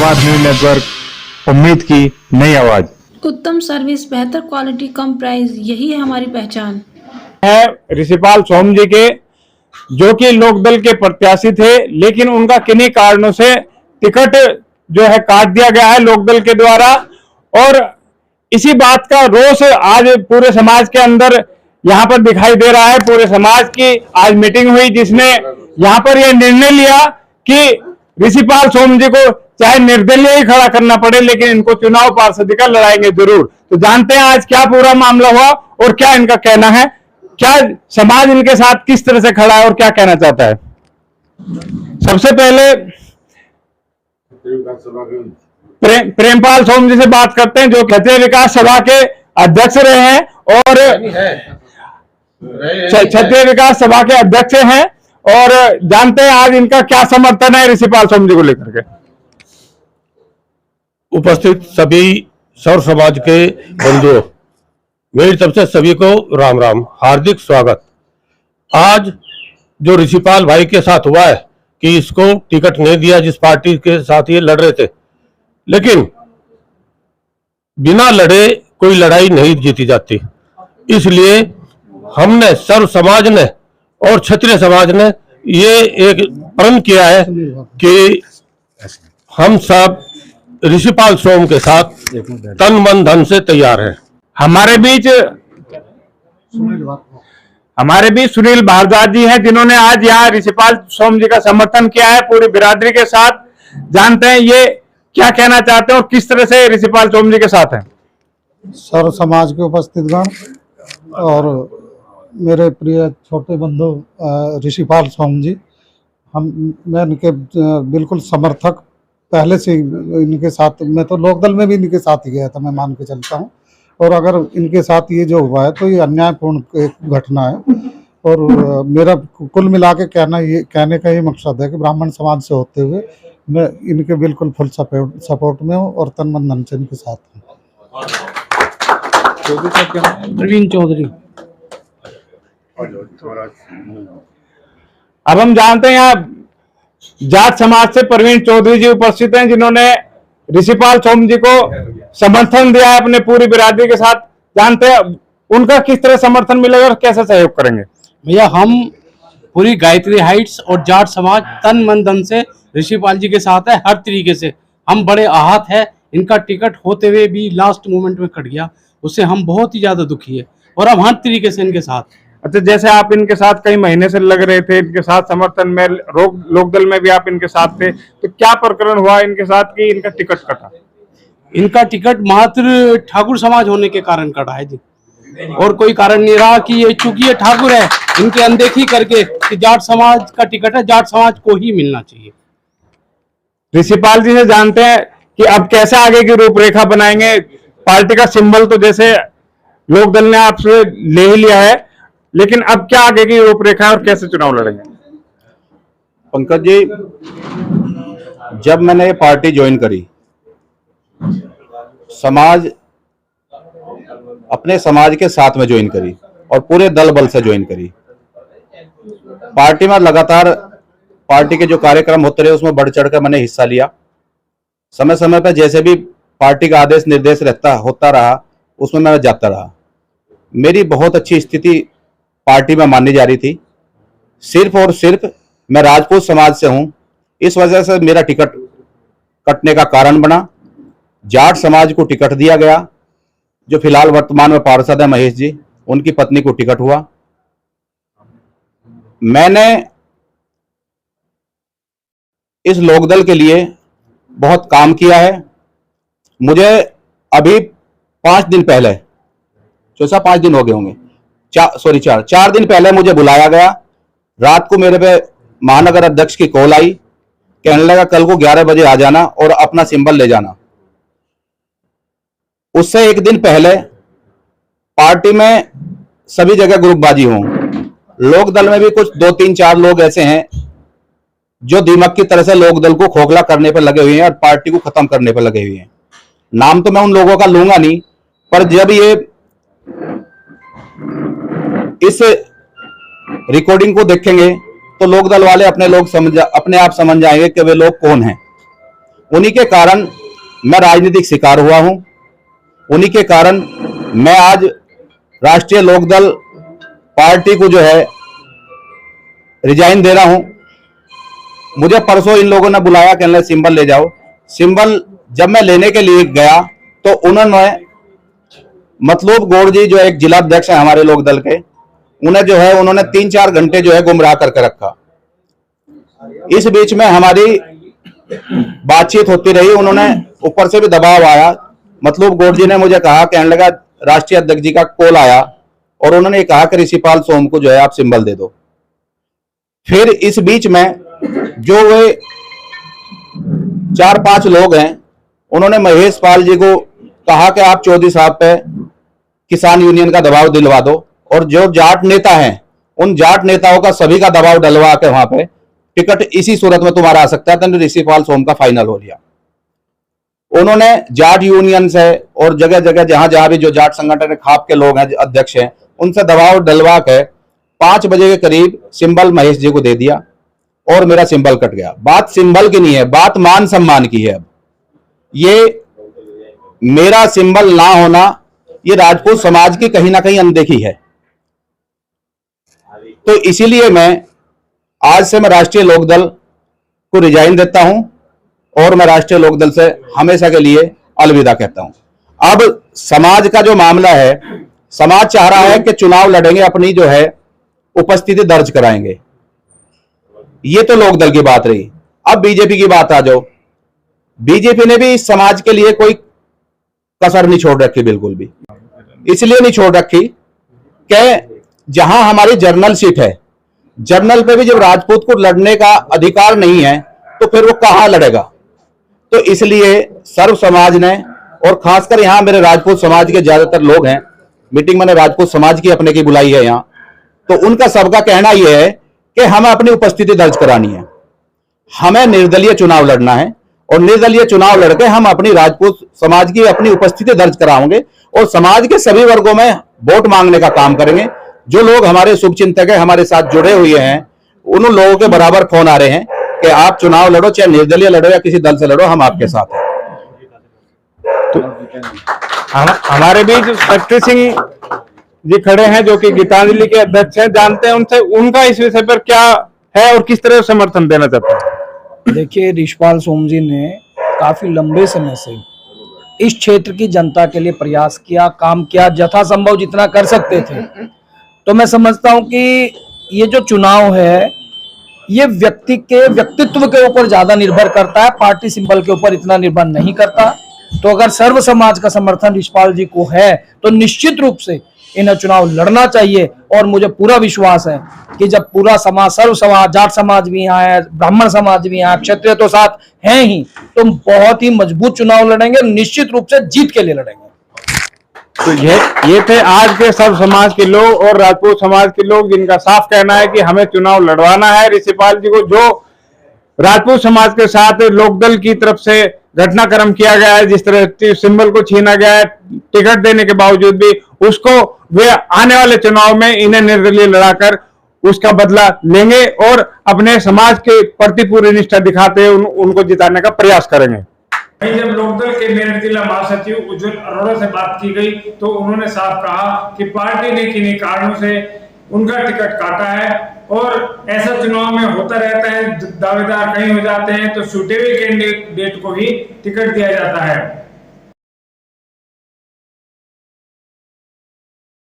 आवाज news network, उम्मीद की नई आवाज। उत्तम सर्विस, बेहतर क्वालिटी, कम प्राइस, यही है हमारी पहचान। है ऋषिपाल सोम जी के, जो कि लोकदल के प्रत्याशी थे, लेकिन उनका किन्हीं कारणों से टिकट जो है काट दिया गया है लोकदल के द्वारा। और इसी बात का रोष आज पूरे समाज के अंदर यहाँ पर दिखाई दे रहा है। पूरे समाज की आज मीटिंग हुई, जिसने यहाँ पर यह निर्णय लिया कि ऋषिपाल सोम जी को चाहे निर्दलीय ही खड़ा करना पड़े, लेकिन इनको चुनाव पार्षदी का लड़ाएंगे जरूर। तो जानते हैं आज क्या पूरा मामला हुआ और क्या इनका कहना है, क्या समाज इनके साथ किस तरह से खड़ा है और क्या कहना चाहता है। सबसे पहले प्रेमपाल सोम जी से बात करते हैं, जो क्षत्रिय विकास सभा के अध्यक्ष रहे हैं और क्षत्रिय विकास सभा के अध्यक्ष हैं, और जानते हैं आज इनका क्या समर्थन है ऋषिपाल सोम जी को लेकर के। उपस्थित सभी सौर समाज के बंधुओं, मेरी तरफ से सभी को राम राम, हार्दिक स्वागत। आज जो ऋषिपाल भाई के साथ हुआ है कि इसको टिकट नहीं दिया, जिस पार्टी के साथ ये लड़ रहे थे, लेकिन बिना लड़े कोई लड़ाई नहीं जीती जाती। इसलिए हमने सर्व समाज ने और क्षत्रिय समाज ने ये एक प्रण किया है कि हम सब ऋषिपाल सोम के साथ तन मन धन से तैयार हैं। हमारे बीच सुनील भारद्वाज जी हैं, जिन्होंने आज यहाँ ऋषिपाल सोम जी का समर्थन किया है पूरी बिरादरी के साथ। जानते हैं ये क्या कहना चाहते हैं और किस तरह से ऋषिपाल सोम जी के साथ हैं। सर्व समाज के उपस्थितगण और मेरे प्रिय छोटे बंधु ऋषिपाल सोम जी, मैं इनके बिल्कुल समर्थक पहले से इनके साथ। मैं तो लोकदल में भी इनके साथ ही गया था, मैं मान के चलता हूँ। और अगर इनके साथ ये जो हुआ है तो ये अन्यायपूर्ण एक घटना है। और मेरा कुल मिला के कहने का ये मकसद है कि ब्राह्मण समाज से होते हुए मैं इनके बिल्कुल फुल सपोर्ट में हूँ और तन मन धन से इनके साथ हूँ। प्रवीण चौधरी। अब हम जानते हैं यहाँ जाट समाज से प्रवीण चौधरी जी उपस्थित हैं, जिन्होंने ऋषिपाल सोम जी को समर्थन दिया है अपने पूरी बिरादरी के साथ। जानते हैं उनका किस तरह समर्थन मिलेगा और कैसे सहयोग करेंगे। भैया, हम पूरी गायत्री हाइट्स और जाट समाज तन मन धन से ऋषिपाल जी के साथ है। हर तरीके से हम बड़े आहत है। इनका टिकट होते हुए भी लास्ट मोमेंट में कट गया, उससे हम बहुत ही ज्यादा दुखी है और हम हर तरीके से इनके साथ। अच्छा, जैसे आप इनके साथ कई महीने से लग रहे थे, इनके साथ समर्थन में लोकदल में भी आप इनके साथ थे, तो क्या प्रकरण हुआ इनके साथ कि इनका टिकट कटा। इनका टिकट मात्र ठाकुर समाज होने के कारण कटा है जी, और कोई कारण नहीं रहा कि ये चूंकि ये ठाकुर है, इनके अनदेखी करके कि जाट समाज का टिकट है, जाट समाज को ही मिलना चाहिए। ऋषिपाल जी से जानते हैं कि अब कैसे आगे की रूपरेखा बनाएंगे। पार्टी का सिंबल तो जैसे लोकदल ने आपसे ले ही लिया है, लेकिन अब क्या आगे की रूपरेखा और कैसे चुनाव लड़ेंगे। पंकज जी, जब मैंने ये पार्टी ज्वाइन करी, समाज अपने समाज के साथ में ज्वाइन करी और पूरे दल बल से ज्वाइन करी। पार्टी में लगातार पार्टी के जो कार्यक्रम होते रहे उसमें बढ़ चढ़ कर मैंने हिस्सा लिया। समय समय पर जैसे भी पार्टी का आदेश निर्देश होता रहा उसमें मैं जाता रहा। मेरी बहुत अच्छी स्थिति पार्टी में मानी जा रही थी। सिर्फ और सिर्फ मैं राजपूत समाज से हूं, इस वजह से मेरा टिकट कटने का कारण बना। जाट समाज को टिकट दिया गया, जो फिलहाल वर्तमान में पार्षद है महेश जी, उनकी पत्नी को टिकट हुआ। मैंने इस लोकदल के लिए बहुत काम किया है। मुझे अभी 5 दिन पहले, 5 दिन हो गए होंगे, 4 दिन पहले मुझे बुलाया गया। रात को मेरे पे महानगर अध्यक्ष की कॉल आई, कहने लगा कल को 11 बजे आ जाना और अपना सिंबल ले जाना। उससे एक दिन पहले पार्टी में सभी जगह ग्रुपबाजी हो। लोकदल में भी कुछ 2-3-4 लोग ऐसे हैं जो दीमक की तरह से लोकदल को खोखला करने पर लगे हुए हैं और पार्टी को खत्म करने पर लगे हुए हैं। नाम तो मैं उन लोगों का लूंगा नहीं, पर जब ये इस रिकॉर्डिंग को देखेंगे तो लोकदल वाले अपने आप समझ जाएंगे कि वे लोग कौन हैं। उन्हीं के कारण मैं राजनीतिक शिकार हुआ हूं, उन्हीं के कारण मैं आज राष्ट्रीय लोकदल पार्टी को जो है रिजाइन दे रहा हूं। मुझे परसों इन लोगों ने बुलाया, कहने लगे सिंबल ले जाओ। सिंबल जब मैं लेने के लिए गया तो उन्होंने मतलूब गौड़ जी जो एक जिला अध्यक्ष है हमारे लोकदल के, उन्हें जो है उन्होंने 3-4 घंटे जो है गुमराह करके रखा। इस बीच में हमारी बातचीत होती रही, उन्होंने ऊपर से भी दबाव आया। मतलूब गौड़ जी ने मुझे कहा, कहने लगा राष्ट्रीय अध्यक्ष जी का कॉल आया और उन्होंने कहा कि ऋषिपाल सोम को जो है आप सिंबल दे दो। फिर इस बीच में जो वे 4-5 लोग हैं, उन्होंने महेश पाल जी को कहा कि आप चौधरी साहब पे किसान यूनियन का दबाव दिलवा दो, और जो जाट नेता हैं उन जाट नेताओं का सभी का दबाव डलवा के वहां पे टिकट इसी सूरत में तुम्हारा आ सकता है। तो ऋषिपाल सोम का फाइनल हो लिया। उन्होंने जाट यूनियन से और जगह जगह जहां जहां भी जो जाट संगठन खाप के लोग हैं, अध्यक्ष हैं, उनसे दबाव डलवा के 5 बजे के करीब सिंबल महेश जी को दे दिया और मेरा सिंबल कट गया। बात सिंबल की नहीं है, बात मान सम्मान की है। अब ये मेरा सिंबल ना होना ये राजपूत समाज की कहीं ना कहीं अनदेखी है। तो इसीलिए मैं आज से मैं राष्ट्रीय लोकदल को रिजाइन देता हूं और मैं राष्ट्रीय लोकदल से हमेशा के लिए अलविदा कहता हूं। अब समाज का जो मामला है, समाज चाह रहा है कि चुनाव लड़ेंगे, अपनी जो है उपस्थिति दर्ज कराएंगे। ये तो लोकदल की बात रही। अब बीजेपी की बात आ जाओ। बीजेपी ने भी इस समाज के लिए कोई कसर नहीं छोड़ रखी, बिल्कुल भी। इसलिए नहीं छोड़ रखी कि जहां हमारी जर्नल सीट है, जर्नल पे भी जब राजपूत को लड़ने का अधिकार नहीं है तो फिर वो कहां लड़ेगा। तो इसलिए सर्व समाज ने, और खासकर यहां मेरे राजपूत समाज के ज्यादातर लोग हैं, मीटिंग मैंने राजपूत समाज की अपने की बुलाई है यहां, तो उनका सबका कहना यह है कि हमें अपनी उपस्थिति दर्ज करानी है, हमें निर्दलीय चुनाव लड़ना है, और निर्दलीय चुनाव लड़के हम अपनी राजपूत समाज की अपनी उपस्थिति दर्ज कराएंगे और समाज के सभी वर्गों में वोट मांगने का काम करेंगे। जो लोग हमारे शुभचिंतक है, हमारे साथ जुड़े हुए हैं, उन लोगों के बराबर फोन आ रहे हैं कि आप चुनाव लड़ो, चाहे निर्दलीय लड़ो या किसी दल से लड़ो, हम आपके साथ हैं। तो हमारे बीच शक्ति सिंह जी खड़े हैं जो कि गीतांजलि के अध्यक्ष हैं, जानते हैं उनसे उनका इस विषय पर क्या है और किस तरह समर्थन देना चाहते हैं। देखिए, ऋषिपाल सोम जी ने काफी लंबे समय से इस क्षेत्र की जनता के लिए प्रयास किया, काम किया, यथासंभव जितना कर सकते थे। तो मैं समझता हूं कि ये जो चुनाव है ये व्यक्ति के व्यक्तित्व के ऊपर ज्यादा निर्भर करता है, पार्टी सिंबल के ऊपर इतना निर्भर नहीं करता। तो अगर सर्व समाज का समर्थन ऋषिपाल जी को है तो निश्चित रूप से इन्हें चुनाव लड़ना चाहिए। और मुझे पूरा विश्वास है कि जब पूरा समाज, सर्व समाज, जाट समाज भी यहाँ है, ब्राह्मण समाज भी यहाँ, क्षत्रिय तो साथ हैं ही, तो बहुत ही मजबूत चुनाव लड़ेंगे, निश्चित रूप से जीत के लिए लड़ेंगे। तो ये थे आज के सब समाज के लोग और राजपूत समाज के लोग, जिनका साफ कहना है कि हमें चुनाव लड़वाना है। ऋषिपाल जी को जो राजपूत समाज के साथ लोकदल की तरफ से घटनाक्रम किया गया है, जिस तरह सिंबल को छीना गया है टिकट देने के बावजूद भी, उसको वे आने वाले चुनाव में इन्हें निर्दलीय लड़ाकर उसका बदला लेंगे और अपने समाज के प्रति पूरी निष्ठा दिखाते हुए उनको जिताने का प्रयास करेंगे। जब लोकदल के मेरठ जिला महासचिव उज्जवल अरोड़ा से बात की गई तो उन्होंने साफ कहा कि पार्टी ने किन्हीं कारणों से उनका टिकट काटा है और ऐसा चुनाव में होता रहता है, दावेदार कहीं हो जाते हैं तो छूटे हुए कैंडिडेट को ही टिकट दिया जाता है।